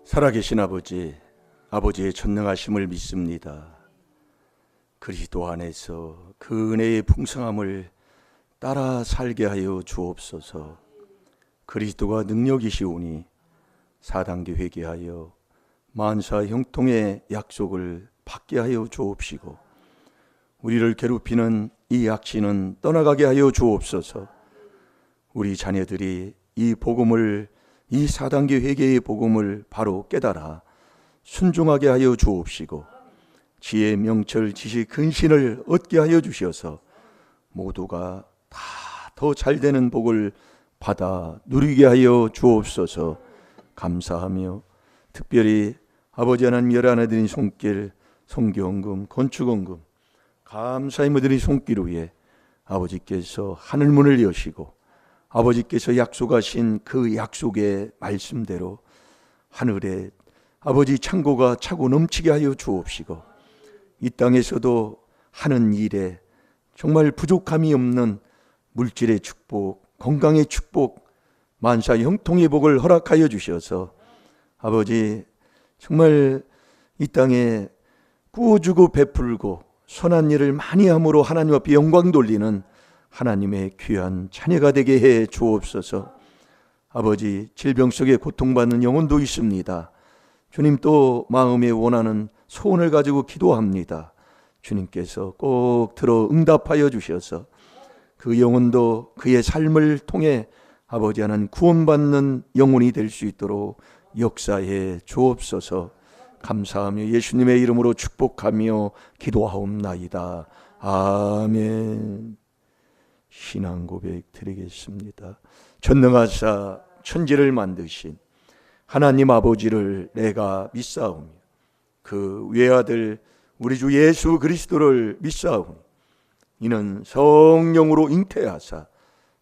살아계신 아버지, 아버지의 전능하심을 믿습니다. 그리스도 안에서 그 은혜의 풍성함을 따라 살게 하여 주옵소서. 그리스도가 능력이시오니 4단계 회개하여 만사 형통의 약속을 받게 하여 주옵시고, 우리를 괴롭히는 이 악신은 떠나가게 하여 주옵소서. 우리 자녀들이 이 복음을, 이 4단계 회개의 복음을 바로 깨달아 순종하게 하여 주옵시고, 지혜, 명철, 지식, 근신을 얻게 하여 주셔서 모두가 다 더 잘되는 복을 받아 누리게 하여 주옵소서. 감사하며 특별히 아버지 하나님 열하나드린 손길, 성교원금, 건축원금 감사의 모든 손길 위에 아버지께서 하늘문을 여시고 아버지께서 약속하신 그 약속의 말씀대로 하늘에 아버지 창고가 차고 넘치게 하여 주옵시고, 이 땅에서도 하는 일에 정말 부족함이 없는 물질의 축복, 건강의 축복, 만사 형통의 복을 허락하여 주셔서 아버지 정말 이 땅에 꾸어주고 베풀고 선한 일을 많이 함으로 하나님 앞에 영광 돌리는 하나님의 귀한 자녀가 되게 해 주옵소서. 아버지, 질병 속에 고통받는 영혼도 있습니다. 주님, 또 마음에 원하는 소원을 가지고 기도합니다. 주님께서 꼭 들어 응답하여 주셔서 그 영혼도 그의 삶을 통해 아버지 하나님 구원받는 영혼이 될 수 있도록 역사해 주옵소서. 감사하며 예수님의 이름으로 축복하며 기도하옵나이다. 아멘. 신앙 고백 드리겠습니다. 전능하사 천지를 만드신 하나님 아버지를 내가 믿사오며 그 외아들 우리 주 예수 그리스도를 믿사오니 이는 성령으로 잉태하사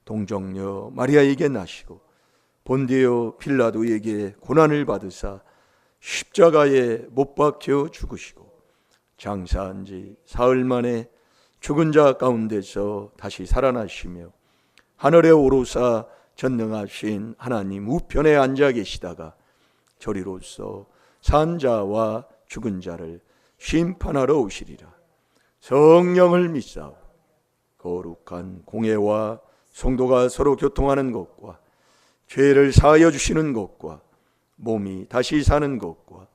동정녀 마리아에게 나시고 본디오 빌라도에게 고난을 받으사 십자가에 못 박혀 죽으시고 장사한 지 사흘 만에 죽은 자 가운데서 다시 살아나시며 하늘에 오르사 전능하신 하나님 우편에 앉아 계시다가 저리로서 산 자와 죽은 자를 심판하러 오시리라. 성령을 믿사오. 거룩한 공회와 성도가 서로 교통하는 것과 죄를 사하여 주시는 것과 몸이 다시 사는 것과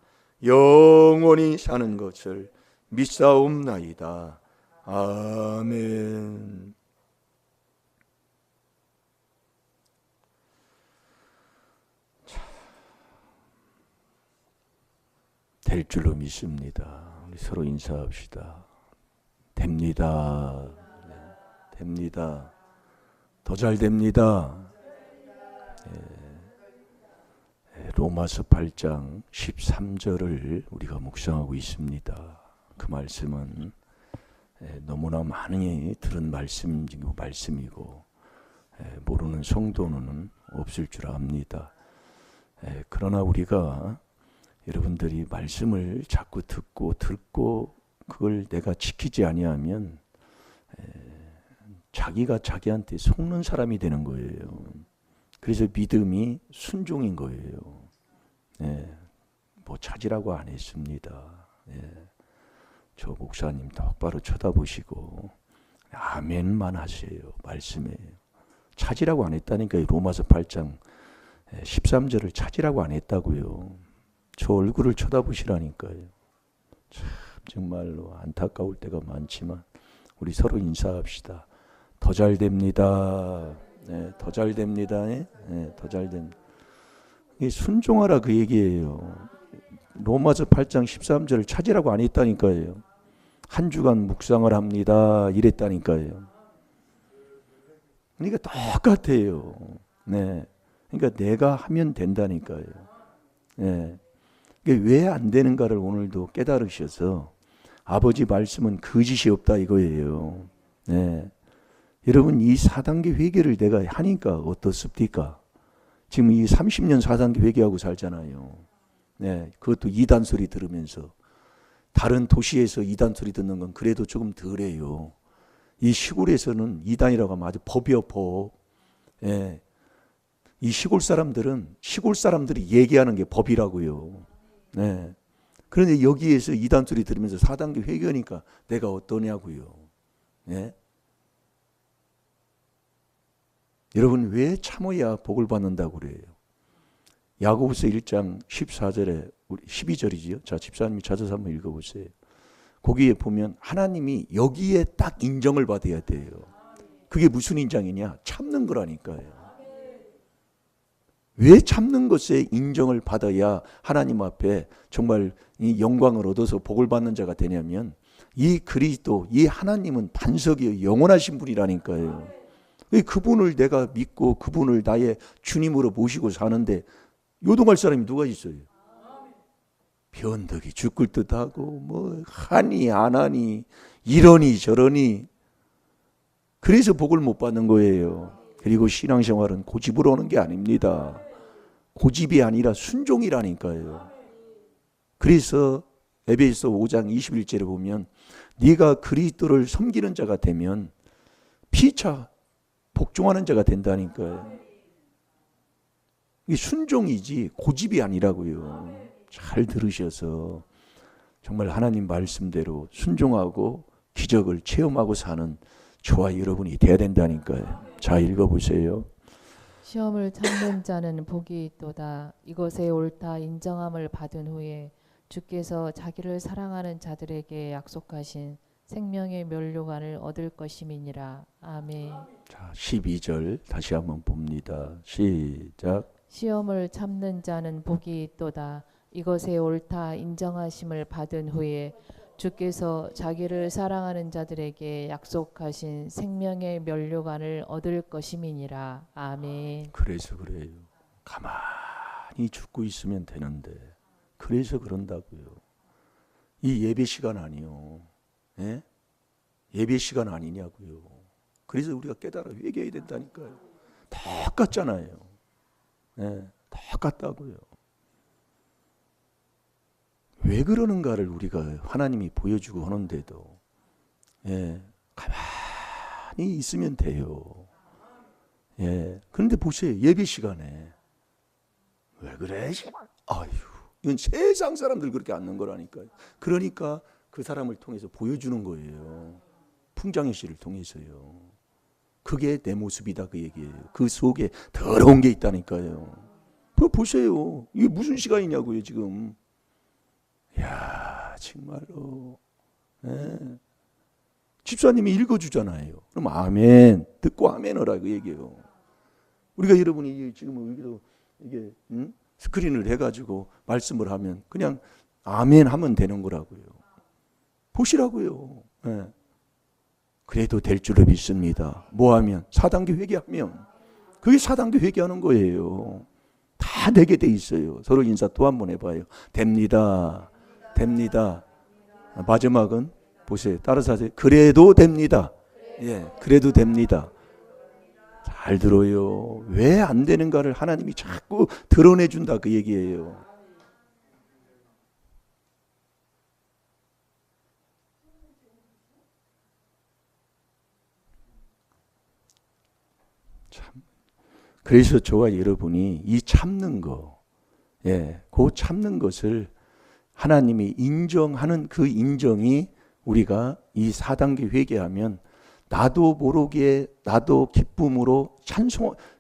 영원히 사는 것을 믿사옵나이다. 아멘. 될 줄로 믿습니다. 우리 서로 인사합시다. 됩니다. 됩니다. 더 잘 됩니다. 로마서 8장 13절을 우리가 묵상하고 있습니다. 그 말씀은 너무나 많이 들은 말씀이고 모르는 성도는 없을 줄 압니다. 그러나 우리가 여러분들이 말씀을 자꾸 듣고 그걸 내가 지키지 아니하면 자기가 자기한테 속는 사람이 되는 거예요. 그래서 믿음이 순종인 거예요. 뭐 찾으라고 안 했습니다. 저 목사님 똑바로 쳐다보시고 아멘만 하세요. 말씀에 찾으라고 안 했다니까요. 로마서 8장 13절을 찾으라고 안 했다고요. 저 얼굴을 쳐다보시라니까요. 참 정말로 안타까울 때가 많지만 우리 서로 인사합시다. 더 잘 됩니다. 더 잘 됩니다. 더 잘 됩니다. 순종하라 그 얘기예요. 로마서 8장 13절을 찾으라고 안 했다니까요. 한 주간 묵상을 합니다. 이랬다니까요. 그러니까 똑같아요. 그러니까 내가 하면 된다니까요. 왜 안 되는가를 오늘도 깨달으셔서 아버지 말씀은 거짓이 없다 이거예요. 여러분, 이 4단계 회개를 내가 하니까 어떻습니까? 지금 이 30년 4단계 회개하고 살잖아요. 그것도 이단 소리 들으면서. 다른 도시에서 이단 소리 듣는 건 그래도 조금 덜해요. 이 시골에서는 이단이라고 하면 아주 법이요, 법. 이 시골 사람들이 얘기하는 게 법이라고요. 네. 그런데 여기에서 이단 소리 들으면서 4단계 회개하니까 내가 어떠냐고요. 네? 여러분 왜 참어야 복을 받는다고 그래요? 야고보서 1장 14절에 12절이지요. 자, 집사님이 찾아서 한번 읽어보세요. 거기에 보면 하나님이 여기에 딱 인정을 받아야 돼요. 그게 무슨 인정이냐? 참는 거라니까요. 왜 참는 것에 인정을 받아야 하나님 앞에 정말 이 영광을 얻어서 복을 받는 자가 되냐면 이 그리스도, 이 하나님은 반석이요 영원하신 분이라니까요. 그분을 내가 믿고 그분을 나의 주님으로 모시고 사는데 요동할 사람이 누가 있어요? 변덕이 죽을 듯하고 뭐 하니 안 하니 이러니 저러니 그래서 복을 못 받는 거예요. 그리고 신앙생활은 고집으로 오는 게 아닙니다. 고집이 아니라 순종이라니까요. 그래서 에베소 5장 21절에 보면 네가 그리스도를 섬기는 자가 되면 피차 복종하는 자가 된다니까요. 이게 순종이지 고집이 아니라고요. 잘 들으셔서 정말 하나님 말씀대로 순종하고 기적을 체험하고 사는 저와 여러분이 돼야 된다니까요. 자, 읽어보세요. 시험을 참는 자는 복이 있도다. 이것에 옳다 인정함을 받은 후에 주께서 자기를 사랑하는 자들에게 약속하신 생명의 면류관을 얻을 것임이니라. 아멘. 자, 12절 다시 한번 봅니다. 시작. 시험을 참는 자는 복이 있도다. 이것에 옳다 인정하심을 받은 후에 주께서 자기를 사랑하는 자들에게 약속하신 생명의 면류관을 얻을 것임이니라. 아멘. 그래서 그래요. 가만히 죽고 있으면 되는데 그래서 그런다고요. 이 예배 시간 아니요. 예? 예배 시간 아니냐고요. 그래서 우리가 깨달아 회개해야 된다니까요. 똑같잖아요. 예, 똑같다고요. 왜 그러는가를 우리가 하나님이 보여주고 하는데도 예, 가만히 있으면 돼요. 예, 그런데 보세요. 예배 시간에 왜 그래? 아유, 이건 세상 사람들 그렇게 앉는 거라니까요. 그러니까 그 사람을 통해서 보여주는 거예요. 풍장희 씨를 통해서요. 그게 내 모습이다 그 얘기예요. 그 속에 더러운 게 있다니까요. 그거 보세요. 이게 무슨 시간이냐고요 지금. 야, 정말로. 네. 집사님이 읽어주잖아요. 그럼 아멘 듣고 아멘하라 그 얘기예요. 우리가 여러분이 지금 이게 스크린을 해가지고 말씀을 하면 그냥 아멘 하면 되는 거라고요. 보시라고요. 네. 그래도 될 줄로 믿습니다. 뭐 하면? 4단계 회개하면. 그게 4단계 회개하는 거예요. 다 되게 돼 있어요. 서로 인사 또 한 번 해봐요. 됩니다. 됩니다. 마지막은 보세요. 따라서 하세요. 그래도 됩니다. 예, 그래도 됩니다. 잘 들어요. 왜 안 되는가를 하나님이 자꾸 드러내준다 그 얘기예요. 참. 그래서 저와 여러분이 이 참는 거, 예, 그 참는 것을 하나님이 인정하는 그 인정이 우리가 이 4단계 회개하면 나도 모르게 나도 기쁨으로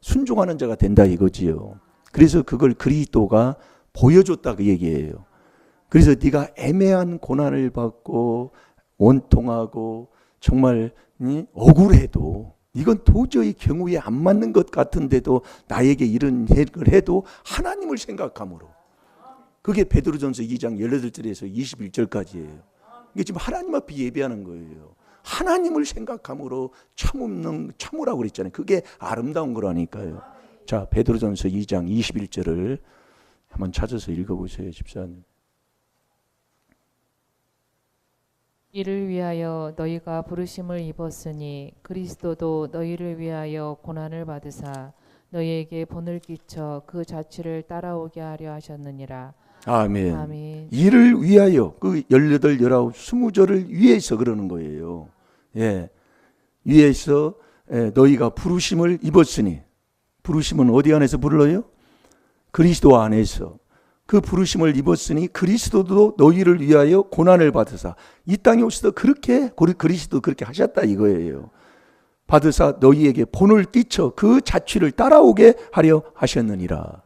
순종하는 자가 된다 이거지요. 그래서 그걸 그리스도가 보여줬다 그 얘기예요. 그래서 네가 애매한 고난을 받고 원통하고 정말 억울해도 이건 도저히 경우에 안 맞는 것 같은데도 나에게 이런 걸 해도 하나님을 생각함으로. 그게 베드로전서 2장 18절에서 21절까지예요. 이게 지금 하나님 앞에 예배하는 거예요. 하나님을 생각함으로 참으라고 그랬잖아요. 그게 아름다운 거라니까요. 자, 베드로전서 2장 21절을 한번 찾아서 읽어보세요, 집사님. 이를 위하여 너희가 부르심을 입었으니 그리스도도 너희를 위하여 고난을 받으사 너희에게 본을 끼쳐 그 자취를 따라오게 하려 하셨느니라. 아멘. 아멘. 이를 위하여 그 18, 19, 20절을 위해서 그러는 거예요. 예, 위해서 너희가 부르심을 입었으니 부르심은 어디 안에서 불러요? 그리스도 안에서. 그 부르심을 입었으니 그리스도도 너희를 위하여 고난을 받으사 이 땅에 오셔서 그리스도 그렇게 하셨다 이거예요. 받으사 너희에게 본을 끼쳐 그 자취를 따라오게 하려 하셨느니라.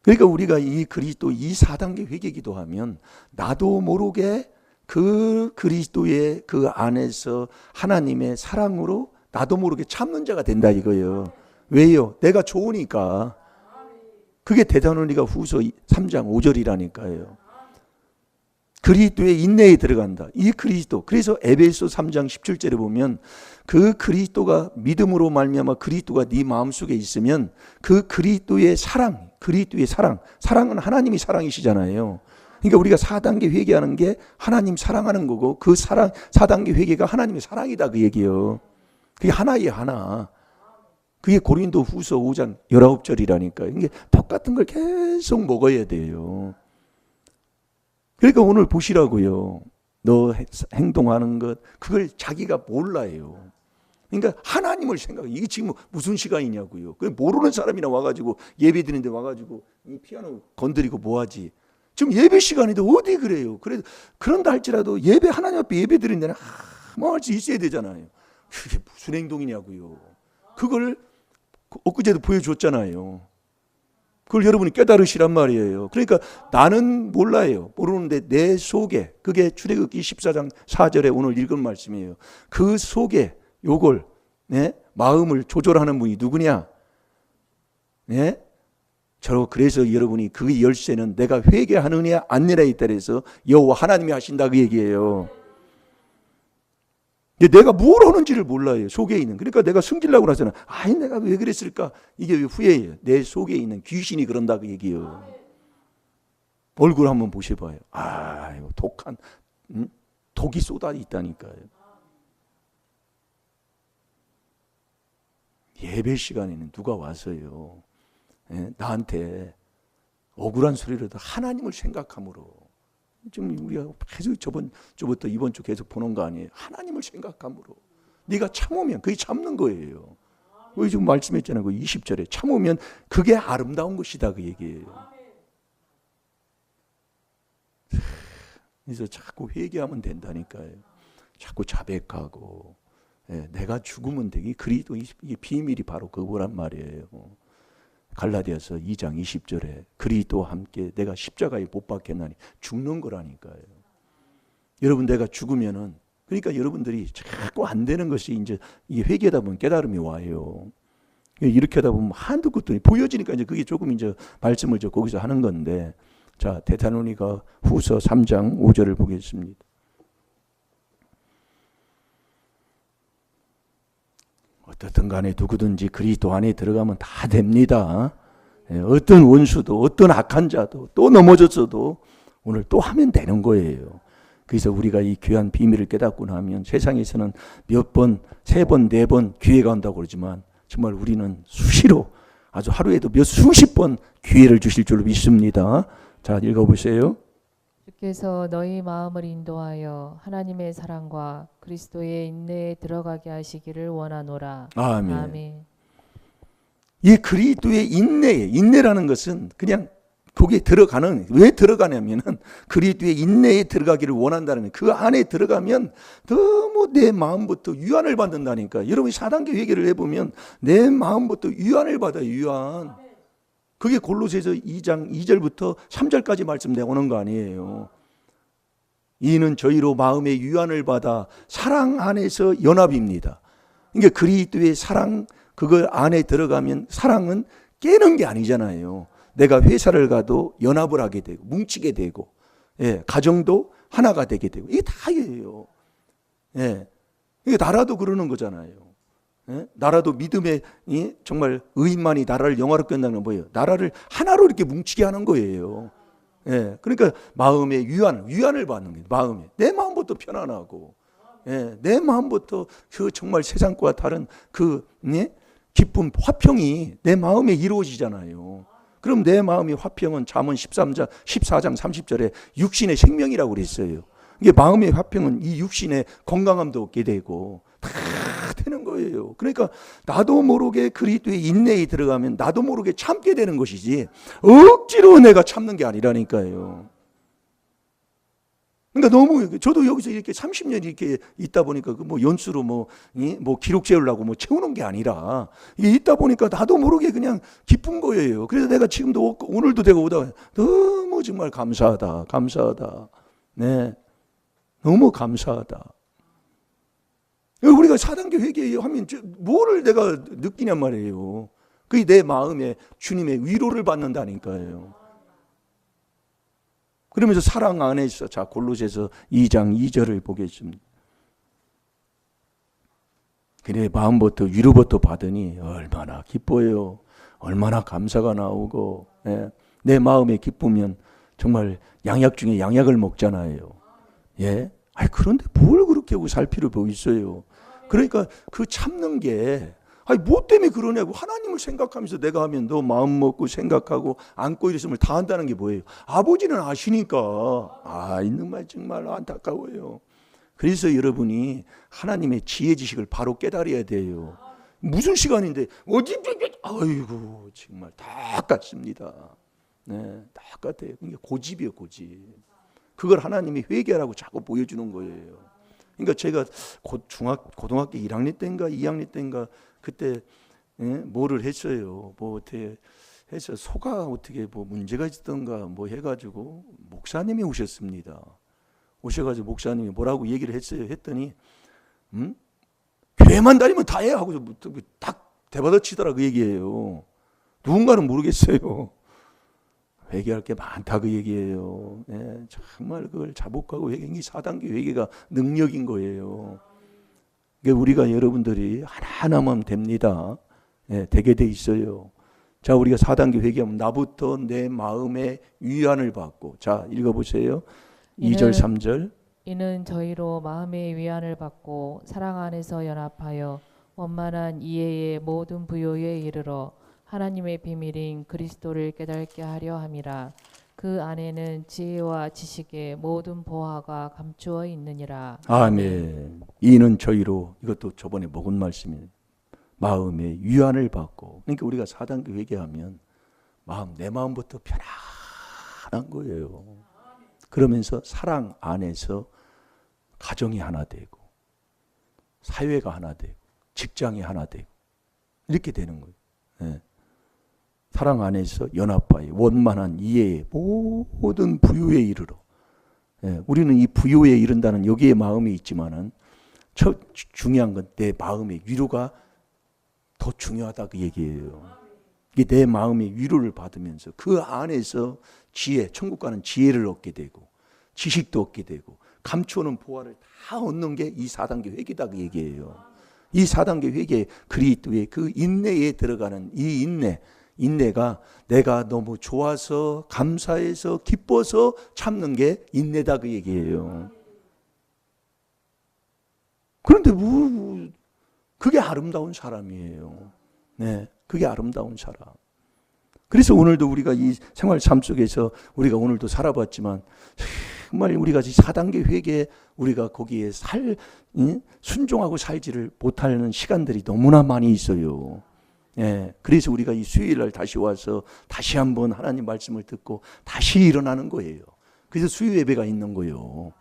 그러니까 우리가 이 그리스도 이 4단계 회개 기도하면 나도 모르게 그 그리스도의 그 안에서 하나님의 사랑으로 나도 모르게 참는 자가 된다 이거예요. 왜요? 내가 좋으니까. 그게 데살로니가 후서 3장 5절이라니까요. 그리스도의 인내에 들어간다. 이 그리스도. 그래서 에베소 3장 17절에 보면 그 그리스도가 믿음으로 말미암아 그리스도가 네 마음속에 있으면 그 그리스도의 사랑, 사랑은 하나님이 사랑이시잖아요. 그러니까 우리가 4단계 회개하는 게 하나님 사랑하는 거고 그 사랑 4단계 회개가 하나님의 사랑이다 그 얘기예요. 그게 하나예요, 하나. 그게 고린도 후서 5장 19절이라니까요. 이게 똑같은 걸 계속 먹어야 돼요. 그러니까 오늘 보시라고요. 너 행동하는 것, 그걸 자기가 몰라요. 그러니까 하나님을 생각해. 이게 지금 무슨 시간이냐고요. 모르는 사람이나 와가지고 예배 드리는데 와가지고 이 피아노 건드리고 뭐하지. 지금 예배 시간인데 어디 그래요. 그런다 할지라도 예배 하나님 앞에 예배 드리는 데는 뭐 할 수 있어야 되잖아요. 그게 무슨 행동이냐고요. 그걸 엊그제도 보여줬잖아요. 그걸 여러분이 깨달으시란 말이에요. 그러니까 나는 몰라요. 모르는데 내 속에, 그게 출애굽기 14장 4절에 오늘 읽은 말씀이에요. 그 속에 요걸 마음을 조절하는 분이 누구냐? 그래서 여러분이 그 열쇠는 내가 회개하느냐 아니냐에 따라서 여호와 하나님이 하신다 그 얘기예요. 내가 뭘 하는지를 몰라요. 속에 있는. 그러니까 내가 숨기려고 하잖아. 내가 왜 그랬을까? 이게 후회예요. 내 속에 있는 귀신이 그런다 그 얘기예요. 얼굴 한번 보셔봐요. 이거 독한 독이 쏟아 있다니까요. 예배 시간에는 누가 와서요. 나한테 억울한 소리라도 하나님을 생각함으로. 지금 우리가 계속 저부터 이번 주 계속 보는 거 아니에요. 하나님을 생각함으로 네가 참으면 그게 참는 거예요. 우리 지금 말씀했잖아요. 그 20절에 참으면 그게 아름다운 것이다 그 얘기예요. 그래서 자꾸 회개하면 된다니까요. 자꾸 자백하고 내가 죽으면 되기 그리도 이게 비밀이 바로 그거란 말이에요. 갈라디아서 2장 20절에 그리스도와 함께 내가 십자가에 못 박혔나니 죽는 거라니까요. 여러분 내가 죽으면은 그러니까 여러분들이 자꾸 안 되는 것이 이제 이게 회개하다 보면 깨달음이 와요. 이렇게 하다 보면 한두 것도 보여지니까 이제 그게 조금 이제 말씀을 거기서 하는 건데 자 데살로니가 후서 3장 5절을 보겠습니다. 어떻든 간에 누구든지 그리스도 안에 들어가면 다 됩니다. 어떤 원수도 어떤 악한 자도 또 넘어졌어도 오늘 또 하면 되는 거예요. 그래서 우리가 이 귀한 비밀을 깨닫고 나면 세상에서는 몇 번, 세 번, 네 번 기회가 온다고 그러지만 정말 우리는 수시로 아주 하루에도 몇 수십 번 기회를 주실 줄로 믿습니다. 자 읽어보세요. 주께서 너희 마음을 인도하여 하나님의 사랑과 그리스도의 인내에 들어가게 하시기를 원하노라. 아멘. 아멘. 이 그리스도의 인내라는 것은 그냥 거기에 들어가는, 왜 들어가냐면은 그리스도의 인내에 들어가기를 원한다는, 그 안에 들어가면 너무 내 마음부터 유한을 받는다니까. 여러분이 4단계 회개를 해보면 내 마음부터 유한을 받아요. 유한. 그게 골로새서 2장 2절부터 3절까지 말씀 나오는 거 아니에요. 이는 저희로 마음의 유한을 받아 사랑 안에서 연합입니다. 그러니까 그리스도의 사랑, 그걸 안에 들어가면 사랑은 깨는 게 아니잖아요. 내가 회사를 가도 연합을 하게 되고 뭉치게 되고, 가정도 하나가 되게 되고, 이게 다예요. 이게 나라도 그러는 거잖아요. 나라도 믿음의 정말 의인만이 나라를 영화롭게 한다는 건 뭐예요? 나라를 하나로 이렇게 뭉치게 하는 거예요. 그러니까 마음의 유한을 받는 거예요. 마음에 내 마음부터 편안하고, 내 마음부터 그 정말 세상과 다른 그 기쁨, 화평이 내 마음에 이루어지잖아요. 그럼 내 마음의 화평은 잠언 14장 30절에 육신의 생명이라고 그랬어요. 이게 마음의 화평은 이 육신의 건강함도 얻게 되고 다 되는 거예요. 그러니까 나도 모르게 그리스도의 인내에 들어가면 나도 모르게 참게 되는 것이지 억지로 내가 참는 게 아니라니까요. 그러니까 너무 저도 여기서 이렇게 30년 이렇게 있다 보니까 뭐 연수로 뭐 기록 세우려고 뭐 채우는 게 아니라 이게 있다 보니까 나도 모르게 그냥 기쁜 거예요. 그래서 내가 지금도 오늘도 내가 오다 너무 정말 감사하다. 네, 너무 감사하다. 우리가 4단계 회개하면 뭐를 내가 느끼냔 말이에요. 그게 내 마음에 주님의 위로를 받는다니까요. 그러면서 사랑 안에서, 자, 골로새서 2장 2절을 보겠습니다. 그래, 마음부터 위로부터 받으니 얼마나 기뻐요. 얼마나 감사가 나오고, 예. 내 마음에 기쁘면 정말 양약 중에 양약을 먹잖아요. 예. 아니, 그런데 뭘 그렇게 하고 살 필요가 있어요. 그러니까 그 참는 게, 아니, 뭐 때문에 그러냐고. 하나님을 생각하면서 내가 하면 너 마음 먹고 생각하고 안고 이랬으면 다 한다는 게 뭐예요? 아버지는 아시니까. 있는 말 정말 안타까워요. 그래서 여러분이 하나님의 지혜 지식을 바로 깨달아야 돼요. 무슨 시간인데 아이고 정말 다 같습니다. 네, 다 같아요. 그게 고집이에요, 고집. 그걸 하나님이 회개하라고 자꾸 보여주는 거예요. 그러니까 제가 고등학교 1학년 때인가 2학년 때인가 그때 뭐를 했어요. 뭐 어떻게 해서 소가 어떻게 뭐 문제가 있던가 뭐 해가지고 목사님이 오셨습니다. 오셔가지고 목사님이 뭐라고 얘기를 했어요. 했더니 교회만 다니면 다 해 하고 딱 대받아치더라 그 얘기예요. 누군가는 모르겠어요. 회개할 게 많다 그 얘기예요. 네, 정말 그걸 자복하고 회개한 게 4단계 회개가 능력인 거예요. 우리가 여러분들이 하나하나만 됩니다. 네, 되게 돼 있어요. 자, 우리가 4단계 회개하면 나부터 내 마음에 위안을 받고, 자, 읽어보세요. 2절 3절. 이는 저희로 마음의 위안을 받고 사랑 안에서 연합하여 원만한 이해의 모든 부요에 이르러 하나님의 비밀인 그리스도를 깨닫게 하려 함이라. 그 안에는 지혜와 지식의 모든 보화가 감추어 있느니라. 아멘. 이는 저희로, 이것도 저번에 먹은 말씀이에요. 마음의 위안을 받고. 그러니까 우리가 4단계 회개하면 내 마음부터 편안한 거예요. 그러면서 사랑 안에서 가정이 하나 되고 사회가 하나 되고 직장이 하나 되고 이렇게 되는 거예요. 네. 사랑 안에서 연합하여 원만한 이해의 모든 부요에 이르러. 예, 우리는 이 부요에 이른다는 여기에 마음이 있지만은 중요한 건 내 마음의 위로가 더 중요하다 그 얘기예요. 이게 내 마음의 위로를 받으면서 그 안에서 지혜, 천국 가는 지혜를 얻게 되고 지식도 얻게 되고 감추어놓은 보화를 다 얻는 게 이 4단계 회개다 그 얘기예요. 이 4단계 회개 그리스도의 그 인내에 들어가는 이 인내가 내가 너무 좋아서 감사해서 기뻐서 참는 게 인내다 그 얘기예요. 그런데 그게 아름다운 사람이에요. 네, 그게 아름다운 사람. 그래서 오늘도 우리가 이 생활 삶 속에서 우리가 오늘도 살아봤지만 정말 우리가 4단계 회개 우리가 거기에 순종하고 살지를 못하는 시간들이 너무나 많이 있어요. 예, 그래서 우리가 이 수요일날 다시 와서 다시 한번 하나님 말씀을 듣고 다시 일어나는 거예요. 그래서 수요 예배가 있는 거예요.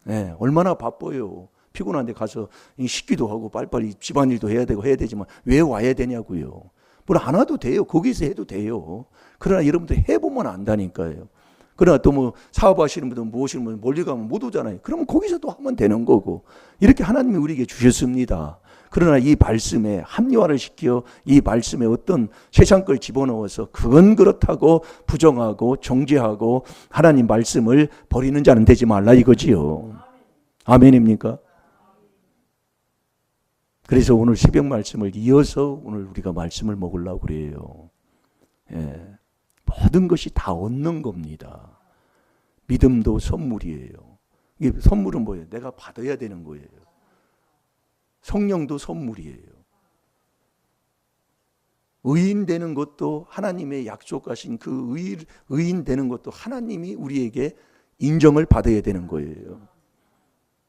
예, 얼마나 바빠요. 피곤한데 가서 씻기도 하고 빨리빨리 집안일도 해야 되지만 왜 와야 되냐고요. 뭘 안 와도 돼요. 거기서 해도 돼요. 그러나 여러분들 해보면 안다니까요. 그러나 또 뭐 사업하시는 분들 무엇이는 분 멀리 가면 못 오잖아요. 그러면 거기서도 하면 되는 거고 이렇게 하나님이 우리에게 주셨습니다. 그러나 이 말씀에 합리화를 시켜 이 말씀에 어떤 세상 걸 집어넣어서 그건 그렇다고 부정하고 정죄하고 하나님 말씀을 버리는 자는 되지 말라 이거지요. 아멘입니까? 그래서 오늘 새벽 말씀을 이어서 오늘 우리가 말씀을 먹으려고 그래요. 예, 모든 것이 다 얻는 겁니다. 믿음도 선물이에요. 이게 선물은 뭐예요? 내가 받아야 되는 거예요. 성령도 선물이에요. 의인 되는 것도 하나님의 약속하신 그 의인 되는 것도 하나님이 우리에게 인정을 받아야 되는 거예요.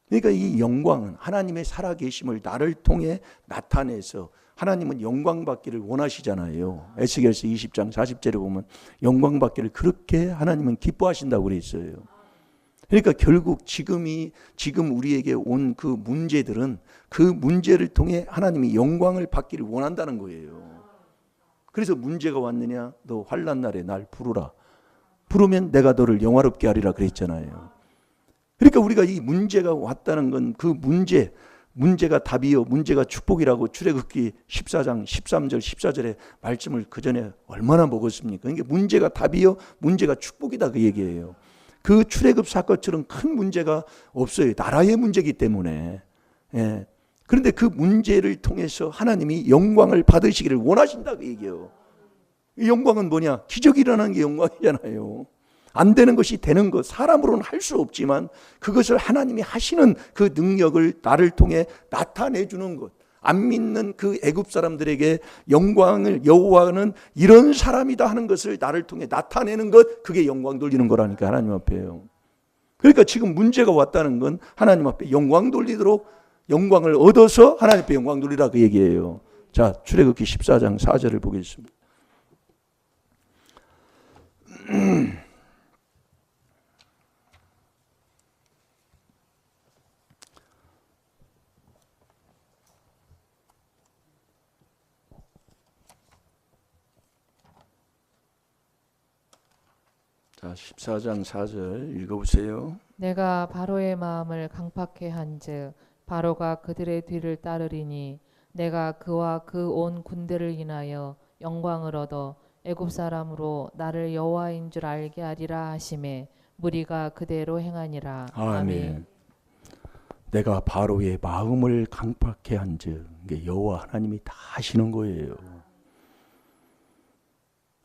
그러니까 이 영광은 하나님의 살아계심을 나를 통해 나타내서 하나님은 영광 받기를 원하시잖아요. 에스겔서 20장 40절에 보면 영광 받기를 그렇게 하나님은 기뻐하신다고 그랬어요. 그러니까 결국 지금 우리에게 온 그 문제들은 그 문제를 통해 하나님이 영광을 받기를 원한다는 거예요. 그래서 문제가 왔느냐? 너 환난 날에 날 부르라. 부르면 내가 너를 영화롭게 하리라 그랬잖아요. 그러니까 우리가 이 문제가 왔다는 건 그 문제가 답이요 문제가 축복이라고 출애굽기 14장 13절 14절의 말씀을 그 전에 얼마나 먹었습니까? 그러니까 문제가 답이요 문제가 축복이다 그 얘기예요. 그 출애굽 사건처럼 큰 문제가 없어요. 나라의 문제이기 때문에. 예. 그런데 그 문제를 통해서 하나님이 영광을 받으시기를 원하신다 그 얘기예요. 이 영광은 뭐냐? 기적이 일어나는 게 영광이잖아요. 안 되는 것이 되는 것, 사람으로는 할 수 없지만 그것을 하나님이 하시는 그 능력을 나를 통해 나타내 주는 것. 안 믿는 그 애굽 사람들에게 영광을 여호와는 이런 사람이다 하는 것을 나를 통해 나타내는 것, 그게 영광 돌리는 거라니까 하나님 앞에요. 그러니까 지금 문제가 왔다는 건 하나님 앞에 영광 돌리도록 영광을 얻어서 하나님 앞에 영광 돌리라 그 얘기예요. 자, 출애굽기 14장 4절을 보겠습니다. 자, 14장 4절 읽어보세요. 내가 바로의 마음을 강팍해 한즉 바로가 그들의 뒤를 따르리니 내가 그와 그 온 군대를 인하여 영광을 얻어 애굽 사람으로 나를 여호와인 줄 알게 하리라 하시매 무리가 그대로 행하니라. 아멘. 내가 바로의 마음을 강팍해 한즉 여호와 하나님이 다 하시는 거예요.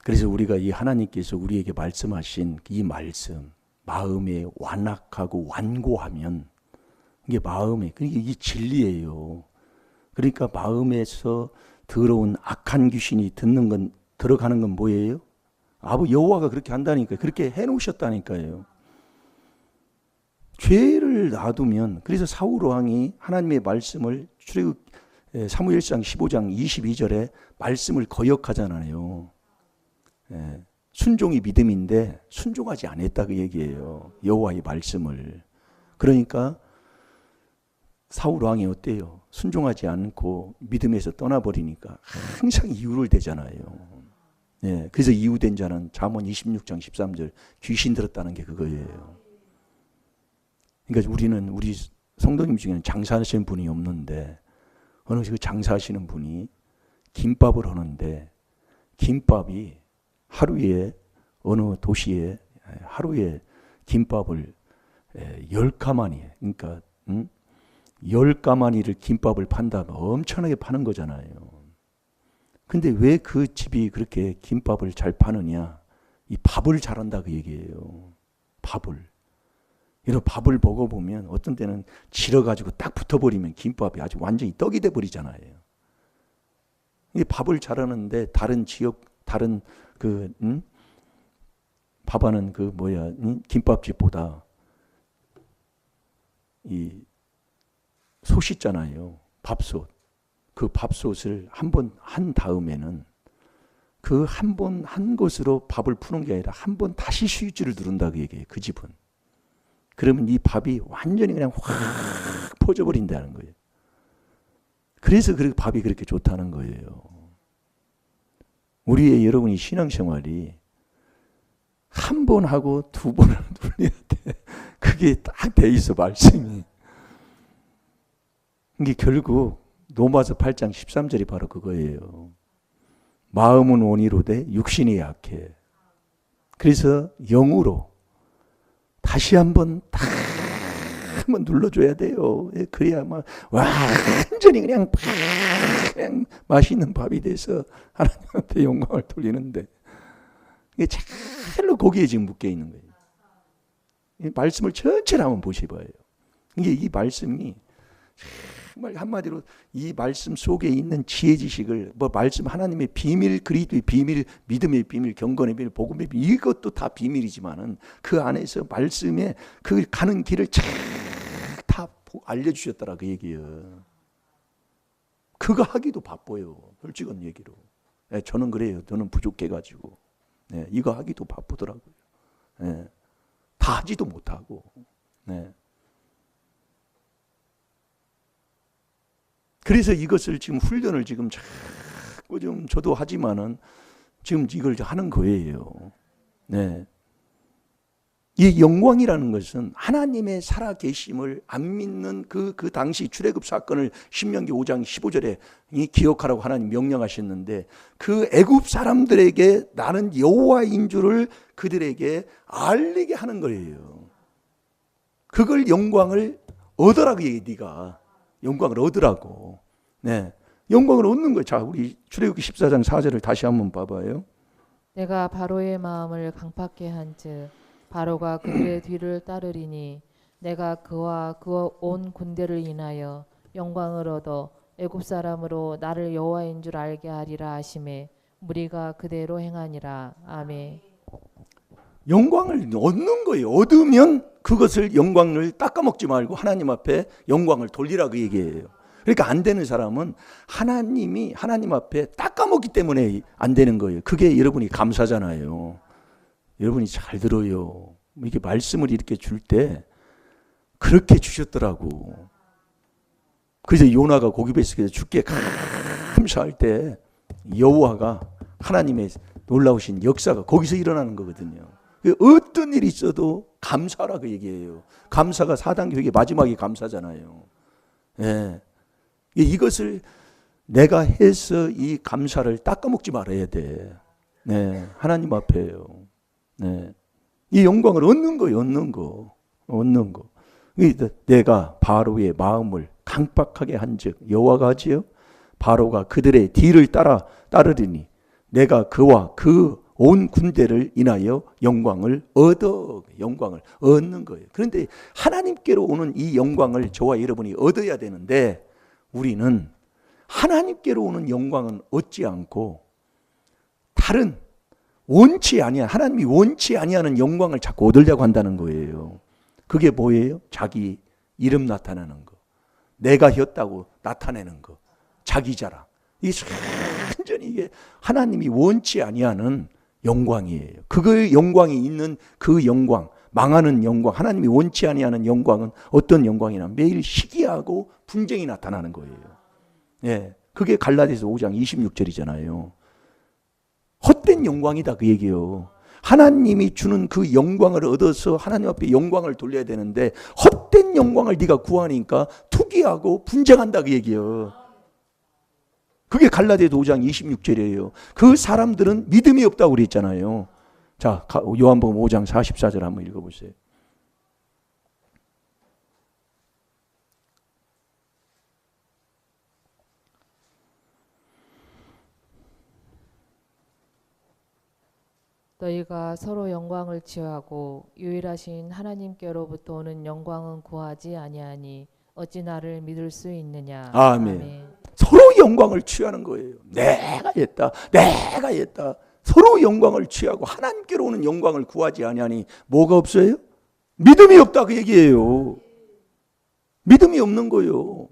그래서 우리가 이 하나님께서 우리에게 말씀하신 이 말씀, 마음에 완악하고 완고하면 이게 마음에, 그러니까 이게 진리예요. 그러니까 마음에서 더러운 악한 귀신이 들어가는 건 뭐예요? 여호와가 그렇게 한다니까요. 그렇게 해놓으셨다니까요. 죄를 놔두면, 그래서 사울 왕이 하나님의 말씀을 사무엘상 15장 22절에 말씀을 거역하잖아요. 순종이 믿음인데 순종하지 않았다 그 얘기예요. 여호와의 말씀을. 그러니까 사울 왕이 어때요? 순종하지 않고 믿음에서 떠나버리니까 항상 이유를 대잖아요. 그래서 이유된 자는 잠언 26장 13절 귀신 들었다는 게 그거예요. 그러니까 우리 성도님 중에는 장사하시는 분이 없는데 어느 그 장사하시는 분이 김밥을 하는데 김밥이 하루에 어느 도시에 하루에 김밥을 10가마니, 그러니까 10가마니를 김밥을 판다면 엄청나게 파는 거잖아요. 근데 왜 그 집이 그렇게 김밥을 잘 파느냐? 이 밥을 잘한다 그 얘기예요. 이런 밥을 먹어보면 어떤 때는 질어가지고 딱 붙어버리면 김밥이 아주 완전히 떡이 돼버리잖아요. 이 밥을 잘하는데 다른 지역, 다른 밥하는 김밥집보다 이 솥 있잖아요. 밥솥. 그 밥솥을 한 번 한 다음에는 그 한 번 한 것으로 밥을 푸는 게 아니라 한 번 다시 스위치를 누른다 그 얘기예요. 그 집은. 그러면 이 밥이 완전히 그냥 확 퍼져버린다는 거예요. 그래서 그 밥이 그렇게 좋다는 거예요. 우리의 여러분이 신앙생활이 한 번 하고 두 번을 눌려야 돼. 그게 딱 돼 있어 말씀이. 이게 결국 로마서 8장 13절이 바로 그거예요. 마음은 원이로되 육신이 약해. 그래서 영으로 다시 한번 딱 한번 눌러줘야 돼요. 그래야 막 완전히 그냥 맛있는 밥이 돼서 하나님한테 영광을 돌리는데 이게 잘로 거기에 지금 묶여 있는 거예요. 이 말씀을 전체를 한번 보셔봐요. 이게 이 말씀이 정말 한마디로 이 말씀 속에 있는 지혜 지식을 말씀 하나님의 비밀, 그리스도의 비밀, 믿음의 비밀, 경건의 비밀, 복음의 비밀 이것도 다 비밀이지만은 그 안에서 말씀에 그 가는 길을 다 알려주셨더라 그 얘기예요. 그거 하기도 바빠요. 솔직한 얘기로. 네, 저는 그래요. 저는 부족해가지고. 네, 이거 하기도 바쁘더라고요. 네, 다 하지도 못하고. 네. 그래서 이것을 지금 훈련을 지금 자꾸 좀 저도 하지만은 지금 이걸 하는 거예요. 네. 이 영광이라는 것은 하나님의 살아계심을 안 믿는 그 당시 출애굽 사건을 신명기 5장 15절에 기억하라고 하나님 명령하셨는데 그 애굽 사람들에게 나는 여호와인 줄을 그들에게 알리게 하는 거예요. 그걸 영광을 얻으라고 얘기해. 네가 영광을 얻으라고. 네, 영광을 얻는 거예요. 자, 우리 출애굽기 14장 4절을 다시 한번 봐봐요. 내가 바로의 마음을 강팍케 한즉 바로가 그들의 뒤를 따르리니 내가 그와 그 온 군대를 인하여 영광을 얻어 애굽 사람으로 나를 여호와인 줄 알게 하리라 하시매 무리가 그대로 행하니라. 아멘. 영광을 얻는 거예요. 얻으면 그것을 영광을 닦아먹지 말고 하나님 앞에 영광을 돌리라 그 얘기예요. 그러니까 안 되는 사람은 하나님이 하나님 앞에 닦아먹기 때문에 안 되는 거예요. 그게 여러분이 감사잖아요. 여러분이 잘 들어요. 이렇게 말씀을 이렇게 줄 때 그렇게 주셨더라고. 그래서 요나가 고기 뱃속에서 죽게 감사할 때 여호와가 하나님의 놀라우신 역사가 거기서 일어나는 거거든요. 어떤 일이 있어도 감사라 그 얘기예요. 감사가 4단계 회개 마지막이 감사잖아요. 예. 이것을 내가 해서 이 감사를 닦아먹지 말아야 돼. 네. 하나님 앞에요. 네. 이 영광을 얻는 거예요. 얻는 거. 내가 바로의 마음을 강팍하게 한즉 여호와가 하지요. 바로가 그들의 뒤를 따르리니 내가 그와 그 온 군대를 인하여 영광을 얻는 거예요. 그런데 하나님께로 오는 이 영광을 저와 여러분이 얻어야 되는데 우리는 하나님께로 오는 영광은 얻지 않고 다른 하나님이 원치 아니하는 영광을 자꾸 얻으려고 한다는 거예요. 그게 뭐예요? 자기 이름 나타내는 거, 내가 했다고 나타내는 거, 자기 자랑. 이게 완전히 이게 하나님이 원치 아니하는 영광이에요. 그 영광이 있는 그 영광, 망하는 영광, 하나님이 원치 아니하는 영광은 어떤 영광이냐? 매일 시기하고 분쟁이 나타나는 거예요. 예, 그게 갈라디아서 5장 26절이잖아요. 헛된 영광이다 그 얘기예요. 하나님이 주는 그 영광을 얻어서 하나님 앞에 영광을 돌려야 되는데 헛된 영광을 네가 구하니까 투기하고 분쟁한다 그 얘기예요. 그게 갈라디아서 5장 26절이에요. 그 사람들은 믿음이 없다고 그랬잖아요. 자, 요한복음 5장 44절 한번 읽어보세요. 너희가 서로 영광을 취하고 유일하신 하나님께로부터 오는 영광은 구하지 아니하니 어찌 나를 믿을 수 있느냐. 아멘. 서로 영광을 취하는 거예요. 내가 했다. 서로 영광을 취하고 하나님께로 오는 영광을 구하지 아니하니 뭐가 없어요? 믿음이 없다 그 얘기예요. 믿음이 없는 거예요.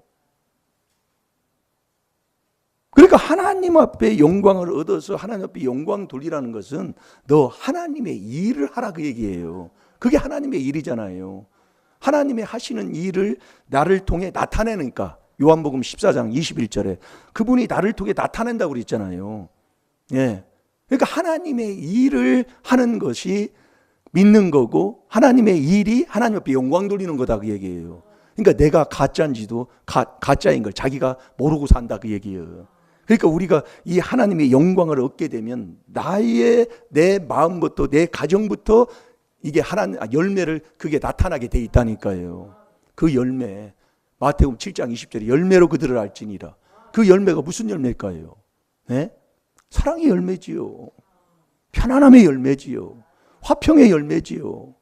그러니까 하나님 앞에 영광을 얻어서 하나님 앞에 영광 돌리라는 것은 너 하나님의 일을 하라 그 얘기예요. 그게 하나님의 일이잖아요. 하나님의 하시는 일을 나를 통해 나타내니까 요한복음 14장 21절에 그분이 나를 통해 나타낸다고 그랬잖아요. 예. 그러니까 하나님의 일을 하는 것이 믿는 거고 하나님의 일이 하나님 앞에 영광 돌리는 거다 그 얘기예요. 그러니까 내가 가짜인지도 가짜인 걸 자기가 모르고 산다 그 얘기예요. 그러니까 우리가 이 하나님의 영광을 얻게 되면 내 마음부터 내 가정부터 이게 열매를 그게 나타나게 돼 있다니까요. 그 열매 마태복음 7장 20절에 열매로 그들을 알지니라. 그 열매가 무슨 열매일까요? 네? 사랑의 열매지요. 편안함의 열매지요. 화평의 열매지요.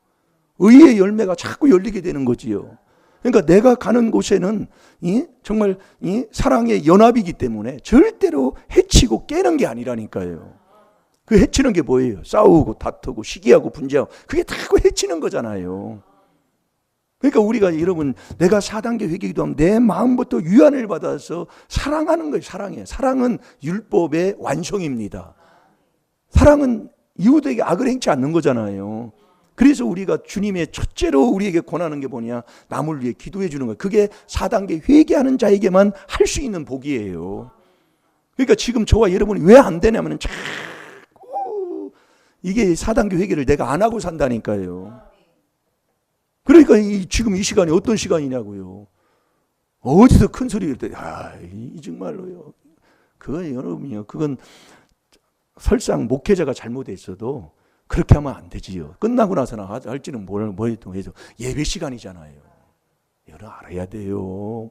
의의 열매가 자꾸 열리게 되는 거지요. 그러니까 내가 가는 곳에는 정말 사랑의 연합이기 때문에 절대로 해치고 깨는 게 아니라니까요. 그 해치는 게 뭐예요? 싸우고 다투고 시기하고 분쟁하고 그게 다 해치는 거잖아요. 그러니까 우리가 여러분 내가 4단계 회개기도 하면 내 마음부터 유한을 받아서 사랑하는 거예요. 사랑은 율법의 완성입니다. 사랑은 이웃에게 악을 행치 않는 거잖아요. 그래서 우리가 주님의 첫째로 우리에게 권하는 게 뭐냐? 남을 위해 기도해 주는 거예요. 그게 4단계 회개하는 자에게만 할 수 있는 복이에요. 그러니까 지금 저와 여러분이 왜 안 되냐면 자꾸 이게 4단계 회개를 내가 안 하고 산다니까요. 그러니까 지금 이 시간이 어떤 시간이냐고요. 어디서 큰 소리를 때, 이 정말로요. 그건 여러분이요. 그건 설상 목회자가 잘못했어도 그렇게 하면 안 되지요. 끝나고 나서나 할지는 뭐해도 예배 시간이잖아요. 여러분 알아야 돼요.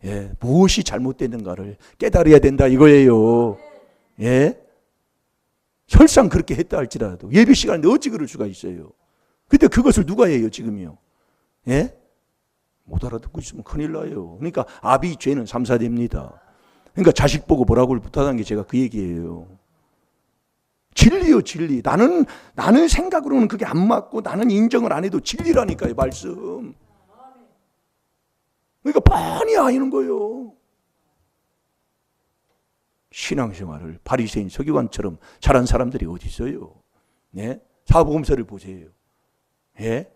예, 무엇이 잘못됐는가를 깨달아야 된다 이거예요. 예, 설상 그렇게 했다 할지라도 예배 시간인데 어찌 그럴 수가 있어요. 근데 그것을 누가 해요 지금요? 예? 못 알아듣고 있으면 큰일 나요. 그러니까 아비 죄는 3, 4대입니다. 그러니까 자식 보고 뭐라고 못하는 게 제가 그 얘기예요. 진리요 진리. 나는 생각으로는 그게 안 맞고 나는 인정을 안 해도 진리라니까요 말씀. 그러니까 뻔히 아는 거예요. 신앙생활을 바리새인 서기관처럼 잘한 사람들이 어디 있어요? 네? 사복음서를 보세요. 예?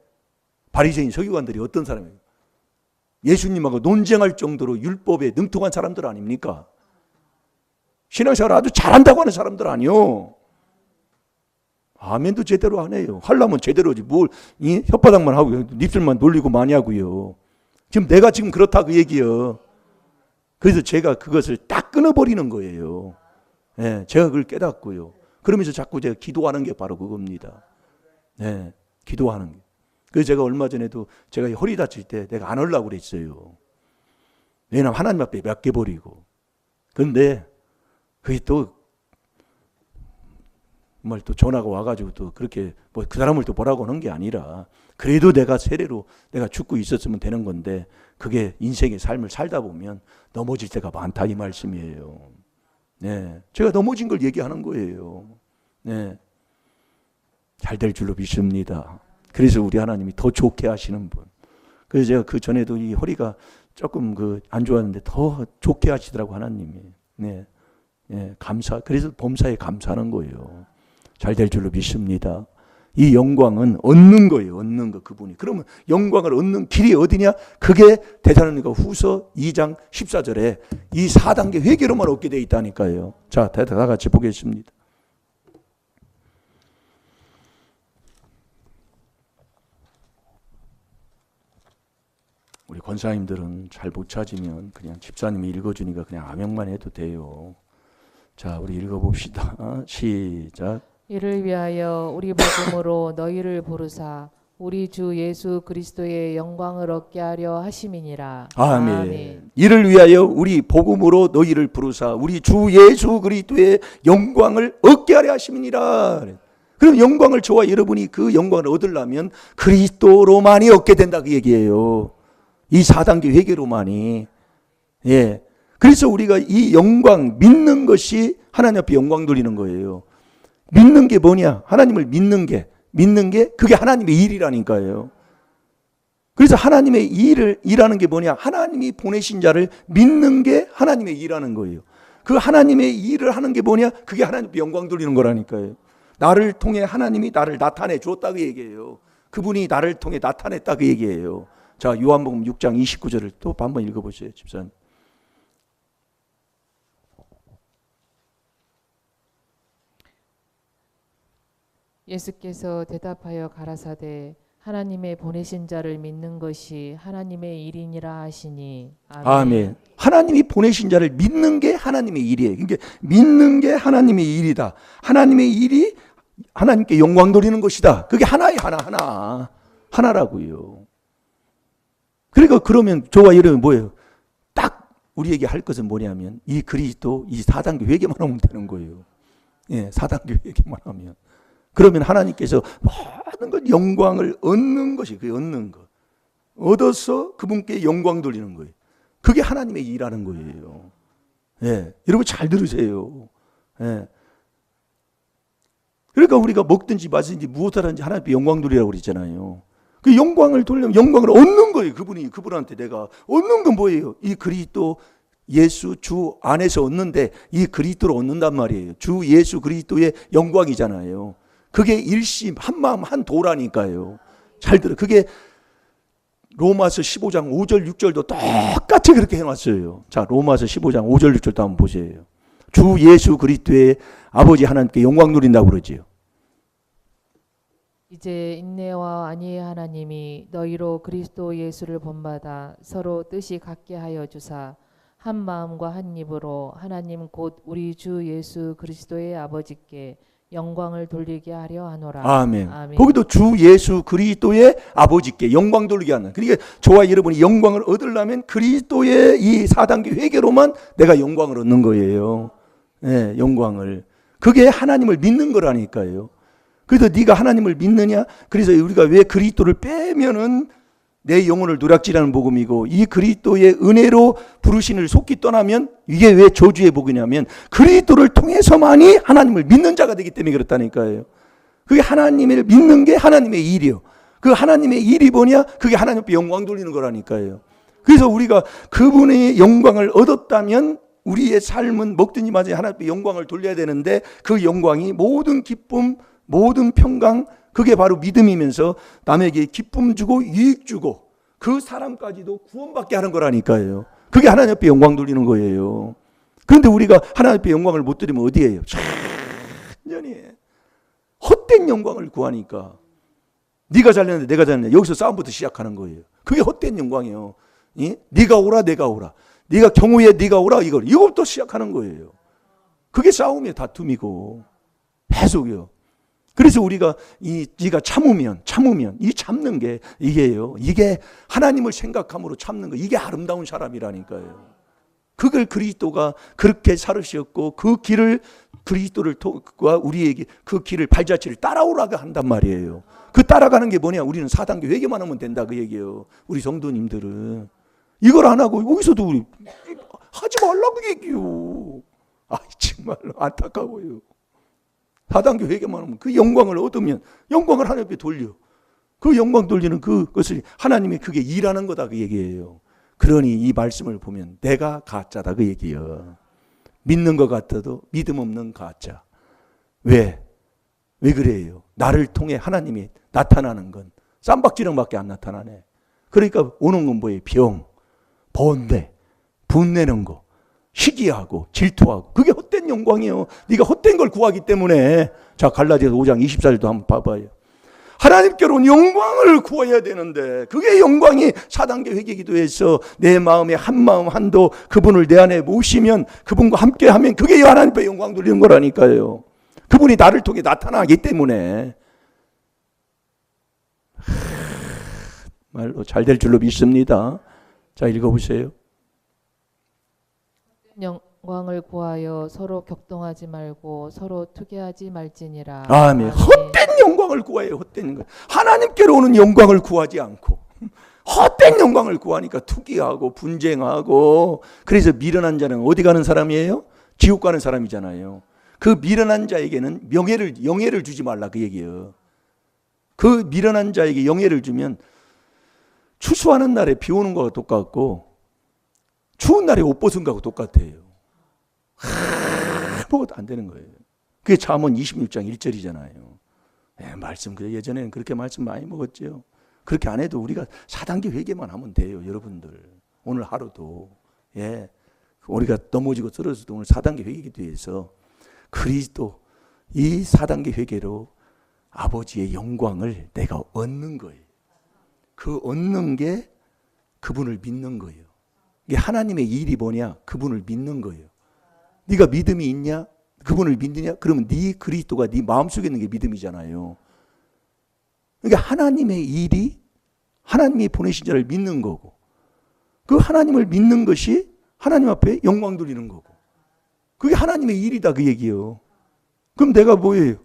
바리새인 서기관들이 어떤 사람이에요? 예수님하고 논쟁할 정도로 율법에 능통한 사람들 아닙니까? 신앙생활 아주 잘한다고 하는 사람들 아니요. 아멘도 제대로 안 해요. 하려면 제대로지 뭘 혓바닥만 하고 입술만 놀리고 많이 하고요. 내가 지금 그렇다 그 얘기요. 그래서 제가 그것을 딱 끊어버리는 거예요. 예, 제가 그걸 깨닫고요. 그러면서 자꾸 제가 기도하는 게 바로 그겁니다. 네, 기도하는 게. 그래서 제가 얼마 전에도 제가 허리 다칠 때 내가 안 하려고 그랬어요. 왜냐하면 하나님 앞에 맡겨버리고. 그런데 그게 또 정말 또 전화가 와가지고 또 그렇게 뭐 그 사람을 또 뭐라고 하는 게 아니라 그래도 내가 세례로 내가 죽고 있었으면 되는 건데 그게 인생의 삶을 살다 보면 넘어질 때가 많다 이 말씀이에요. 네, 제가 넘어진 걸 얘기하는 거예요. 네, 잘 될 줄로 믿습니다. 그래서 우리 하나님이 더 좋게 하시는 분. 그래서 제가 그 전에도 이 허리가 조금 안 좋았는데 더 좋게 하시더라고 하나님이. 네, 네, 그래서 범사에 감사하는 거예요. 잘 될 줄로 믿습니다. 이 영광은 얻는 거예요. 얻는 거 그분이. 그러면 영광을 얻는 길이 어디냐? 그게 데살로니가 후서 2장 14절에 이 4단계 회개로만 얻게 되어 있다니까요. 자, 다 같이 보겠습니다. 우리 권사님들은 잘 못 찾으면 그냥 집사님이 읽어주니까 그냥 아멘만 해도 돼요. 자, 우리 읽어봅시다. 시작. 이를 위하여 우리 복음으로 너희를 부르사 우리 주 예수 그리스도의 영광을 얻게 하려 하심이니라. 아멘. 아멘. 이를 위하여 우리 복음으로 너희를 부르사 우리 주 예수 그리스도의 영광을 얻게 하려 하심이니라. 그럼 영광을 저와 여러분이 그 영광을 얻으려면 그리스도로만이 얻게 된다 그 얘기예요. 이 4단계 회개로만이. 예. 그래서 우리가 이 영광 믿는 것이 하나님 앞에 영광 돌리는 거예요. 믿는 게 뭐냐? 하나님을 믿는 게 그게 하나님의 일이라니까요. 그래서 하나님의 일하는 게 뭐냐? 하나님이 보내신 자를 믿는 게 하나님의 일하는 거예요. 그 하나님의 일을 하는 게 뭐냐? 그게 하나님 영광 돌리는 거라니까요. 나를 통해 하나님이 나를 나타내 줬다 그 얘기예요. 그분이 나를 통해 나타냈다 그 얘기예요. 자, 요한복음 6장 29절을 또 한번 읽어보세요, 집사님. 예수께서 대답하여 가라사대 하나님의 보내신 자를 믿는 것이 하나님의 일이니라 하시니. 아멘. 아멘. 하나님이 보내신 자를 믿는 게 하나님의 일이에요. 그러니까 믿는 게 하나님의 일이다. 하나님의 일이 하나님께 영광 돌리는 것이다. 그게 하나라고요. 그러니까 그러면 저와 여러분 뭐예요? 딱 우리에게 할 것은 뭐냐면 이 그리스도 이 4단계 회개만 하면 되는 거예요. 예, 4단계 회개만 하면. 그러면 하나님께서 모든 것 영광을 얻는 것이 그 얻는 것. 얻어서 그분께 영광 돌리는 거예요. 그게 하나님의 일하는 거예요. 예, 여러분 잘 들으세요. 예. 그러니까 우리가 먹든지 마시든지 무엇을 하든지 하나님께 영광 돌리라고 그랬잖아요. 그 영광을 돌리면 영광을 얻는 거예요. 그분한테 내가 얻는 건 뭐예요? 이 그리스도 예수 주 안에서 얻는데 이 그리스도를 얻는단 말이에요. 주 예수 그리스도의 영광이잖아요. 그게 일심 한 마음 한 도라니까요. 잘 들어. 그게 로마서 15장 5절 6절도 똑같이 그렇게 해놨어요. 자, 로마서 15장 5절 6절도 한번 보세요. 주 예수 그리스도의 아버지 하나님께 영광 누린다고 그러지요. 이제 인내와 안위의 하나님이 너희로 그리스도 예수를 본받아 서로 뜻이 같게 하여 주사 한 마음과 한 입으로 하나님 곧 우리 주 예수 그리스도의 아버지께 영광을 돌리게 하려 하노라. 아멘. 아멘. 거기도 주 예수 그리스도의 아버지께 영광 돌리게 하는. 그러니까 저와 여러분이 영광을 얻으려면 그리스도의 이 4단계 회개로만 내가 영광을 얻는 거예요. 네, 영광을. 그게 하나님을 믿는 거라니까요. 그래서 네가 하나님을 믿느냐? 그래서 우리가 왜 그리스도를 빼면은 내 영혼을 누락지라는 복음이고 이 그리스도의 은혜로 부르신을 속기 떠나면 이게 왜 저주의 복이냐면 그리스도를 통해서만이 하나님을 믿는 자가 되기 때문에 그렇다니까요. 그게 하나님을 믿는 게 하나님의 일이요. 그 하나님의 일이 뭐냐? 그게 하나님 앞에 영광 돌리는 거라니까요. 그래서 우리가 그분의 영광을 얻었다면 우리의 삶은 먹든지 마든지 하나님 앞에 영광을 돌려야 되는데 그 영광이 모든 기쁨 모든 평강 그게 바로 믿음이면서 남에게 기쁨 주고 유익 주고 그 사람까지도 구원받게 하는 거라니까요. 그게 하나님 앞에 영광 돌리는 거예요. 그런데 우리가 하나님 앞에 영광을 못 드리면 어디에요? 완전히 헛된 영광을 구하니까 네가 잘렸는데 내가 잘렸는데 여기서 싸움부터 시작하는 거예요. 그게 헛된 영광이에요. 네가 오라 내가 오라 네가 경우에 네가 오라 이거부터 시작하는 거예요. 그게 싸움이에요. 다툼이고 계속이요. 그래서 우리가 네가 참으면 이 참는 게 이게요. 이게 하나님을 생각함으로 참는 거. 이게 아름다운 사람이라니까요. 그걸 그리스도가 그렇게 살으셨고 그 길을 그리스도를 통과 우리에게 그 길을 발자취를 따라오라고 한단 말이에요. 그 따라가는 게 뭐냐? 우리는 4단계 회개만 하면 된다 그 얘기예요. 우리 성도님들은 이걸 안 하고 여기서도 우리 하지 말라고 얘기해요. 정말로 안타까워요. 4단계 회개만 하면 그 영광을 얻으면 영광을 하나님 앞에 돌려. 그 영광 돌리는 그것을 하나님이 그게 일하는 거다 그 얘기예요. 그러니 이 말씀을 보면 내가 가짜다 그 얘기예요. 믿는 것 같아도 믿음 없는 가짜. 왜 그래요? 나를 통해 하나님이 나타나는 건 쌈박지렁밖에 안 나타나네. 그러니까 오는 건 뭐예요? 병, 번뇌, 분내는 거. 시기하고 질투하고 그게 헛된 영광이에요. 네가 헛된 걸 구하기 때문에. 자, 갈라디아서 5장 24절도 한번 봐봐요. 하나님께로는 영광을 구해야 되는데 그게 영광이 4단계 회개기도에서 내 마음에 한 마음 한도 그분을 내 안에 모시면 그분과 함께하면 그게 하나님 앞에 영광 돌리는 거라니까요. 그분이 나를 통해 나타나기 때문에 말로 잘 될 줄로 믿습니다. 자, 읽어보세요. 영광을 구하여 서로 격동하지 말고 서로 투기하지 말지니라. 아멘. 헛된 영광을 구해요. 헛된 거. 하나님께로 오는 영광을 구하지 않고 헛된 영광을 구하니까 투기하고 분쟁하고 그래서 미련한 자는 어디 가는 사람이에요? 지옥 가는 사람이잖아요. 그 미련한 자에게는 영예를 주지 말라 그 얘기예요. 그 미련한 자에게 영예를 주면 추수하는 날에 비 오는 거와 똑같고 추운 날에 옷 벗은 거하고 똑같아요. 아무것도 안 되는 거예요. 그게 잠언 26장 1절이잖아요. 말씀 예전에는 그렇게 말씀 많이 먹었죠. 그렇게 안 해도 우리가 4단계 회개만 하면 돼요. 여러분들 오늘 하루도 우리가 넘어지고 쓰러져도 오늘 4단계 회개기도해서 그리스도 이 4단계 회개로 아버지의 영광을 내가 얻는 거예요. 그 얻는 게 그분을 믿는 거예요. 이게 하나님의 일이 뭐냐? 그분을 믿는 거예요. 네가 믿음이 있냐? 그분을 믿느냐? 그러면 네 그리스도가 네 마음속에 있는 게 믿음이잖아요. 그러니까 하나님의 일이 하나님이 보내신 자를 믿는 거고 그 하나님을 믿는 것이 하나님 앞에 영광 돌리는 거고 그게 하나님의 일이다 그 얘기예요. 그럼 내가 뭐예요?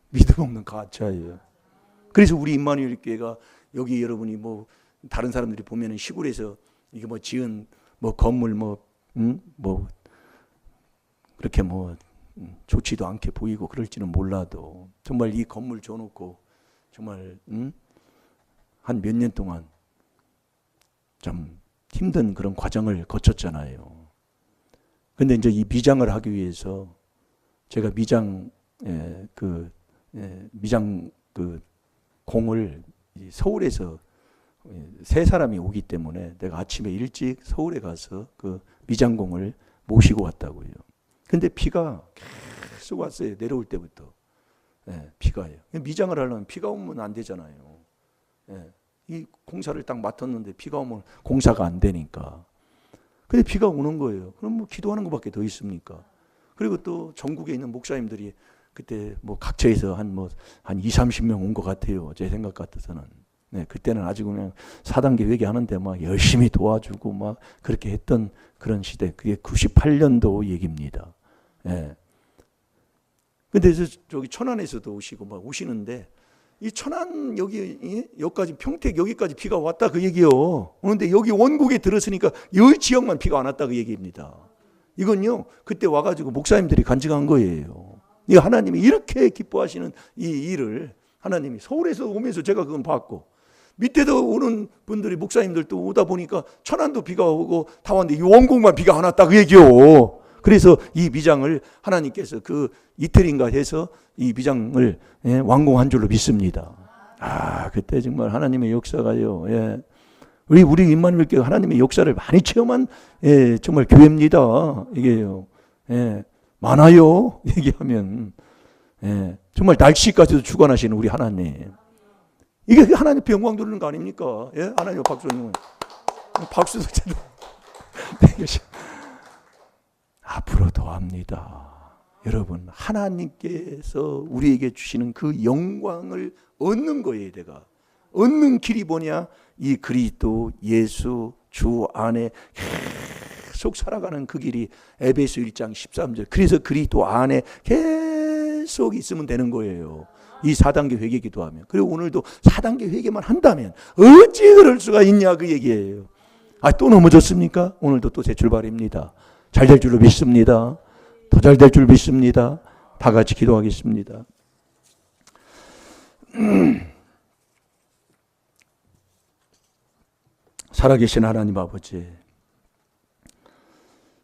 믿음 없는 가짜예요. 그래서 우리 임마누엘 교회가 여기 여러분이 뭐 다른 사람들이 보면은 시골에서 이게 뭐 지은 뭐 건물 뭐 그렇게 뭐 좋지도 않게 보이고 그럴지는 몰라도 정말 이 건물 줘놓고 정말 한 몇 년 동안 좀 힘든 그런 과정을 거쳤잖아요. 근데 이제 이 미장을 하기 위해서 제가 미장 공을 서울에서 세 사람이 오기 때문에 내가 아침에 일찍 서울에 가서 그 미장공을 모시고 왔다고요. 근데 비가 계속 왔어요. 내려올 때부터. 비가요. 미장을 하려면 비가 오면 안 되잖아요. 이 공사를 딱 맡았는데 비가 오면 공사가 안 되니까. 근데 비가 오는 거예요. 그럼 뭐 기도하는 것밖에 더 있습니까? 그리고 또 전국에 있는 목사님들이 그때 뭐 각처에서 한 2, 30명 온 것 같아요. 제 생각 같아서는. 그때는 아주 그냥 4단계 회개하는데 막 열심히 도와주고 막 그렇게 했던 그런 시대. 그게 98년도 얘기입니다. 근데 저기 천안에서도 오시고 막 오시는데 이 천안 여기까지 평택 여기까지 비가 왔다 그 얘기요. 그런데 여기 원국에 들었으니까 이 지역만 비가 안 왔다 그 얘기입니다. 이건요 그때 와가지고 목사님들이 간증한 거예요. 이 하나님이 이렇게 기뻐하시는 이 일을 하나님이 서울에서 오면서 제가 그건 봤고 밑에도 오는 분들이 목사님들도 오다 보니까 천안도 비가 오고 다 왔는데 이 원국만 비가 안 왔다 그 얘기요. 그래서 이 미장을 하나님께서 그 이틀인가 해서 이 미장을 완공한 줄로 믿습니다. 그때 정말 하나님의 역사가요. 우리 임마누엘 교회 하나님의 역사를 많이 체험한 정말 교회입니다. 이게요. 많아요. 얘기하면 정말 날씨까지도 주관하시는 우리 하나님. 이게 하나님 영광 돌리는 거 아닙니까? 하나님 박수 좀. 박수도 제대로. 앞으로 더 합니다. 여러분 하나님께서 우리에게 주시는 그 영광을 얻는 거예요. 내가 얻는 길이 뭐냐? 이 그리스도 예수 주 안에 계속 살아가는 그 길이 에베소 1장 13절. 그래서 그리스도 안에 계속 있으면 되는 거예요. 이 4단계 회개 기도하면. 그리고 오늘도 4단계 회개만 한다면 어찌 그럴 수가 있냐 그 얘기예요. 또 넘어졌습니까? 오늘도 또 새 출발입니다. 잘 될 줄로 믿습니다. 더 잘 될 줄 믿습니다. 다 같이 기도하겠습니다. 살아계신 하나님 아버지,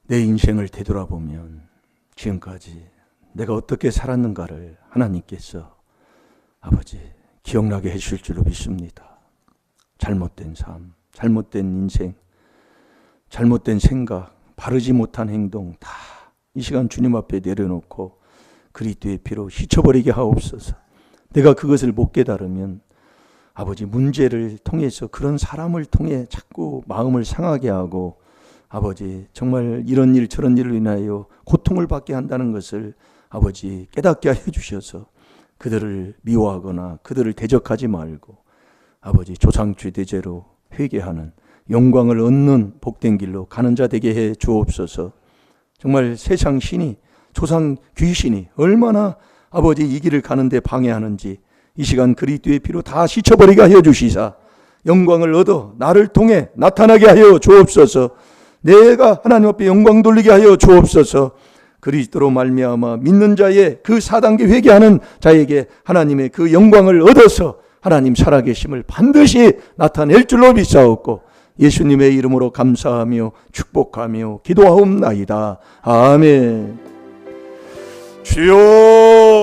내 인생을 되돌아보면 지금까지 내가 어떻게 살았는가를 하나님께서 아버지 기억나게 해주실 줄로 믿습니다. 잘못된 삶, 잘못된 인생, 잘못된 생각, 바르지 못한 행동 다 이 시간 주님 앞에 내려놓고 그리스도의 피로 씻어버리게 하옵소서. 내가 그것을 못 깨달으면 아버지 문제를 통해서 그런 사람을 통해 자꾸 마음을 상하게 하고 아버지 정말 이런 일 저런 일로 인하여 고통을 받게 한다는 것을 아버지 깨닫게 하여 주셔서 그들을 미워하거나 그들을 대적하지 말고 아버지 조상주 대제로 회개하는 영광을 얻는 복된 길로 가는 자 되게 해 주옵소서. 정말 세상 신이 조상 귀신이 얼마나 아버지 이 길을 가는데 방해하는지 이 시간 그리스도의 피로 다 씻어버리게 하여 주시사 영광을 얻어 나를 통해 나타나게 하여 주옵소서. 내가 하나님 앞에 영광 돌리게 하여 주옵소서. 그리스도로 말미암아 믿는 자의 그 4단계 회개하는 자에게 하나님의 그 영광을 얻어서 하나님 살아계심을 반드시 나타낼 줄로 믿사옵고 예수님의 이름으로 감사하며 축복하며 기도하옵나이다. 아멘. 주여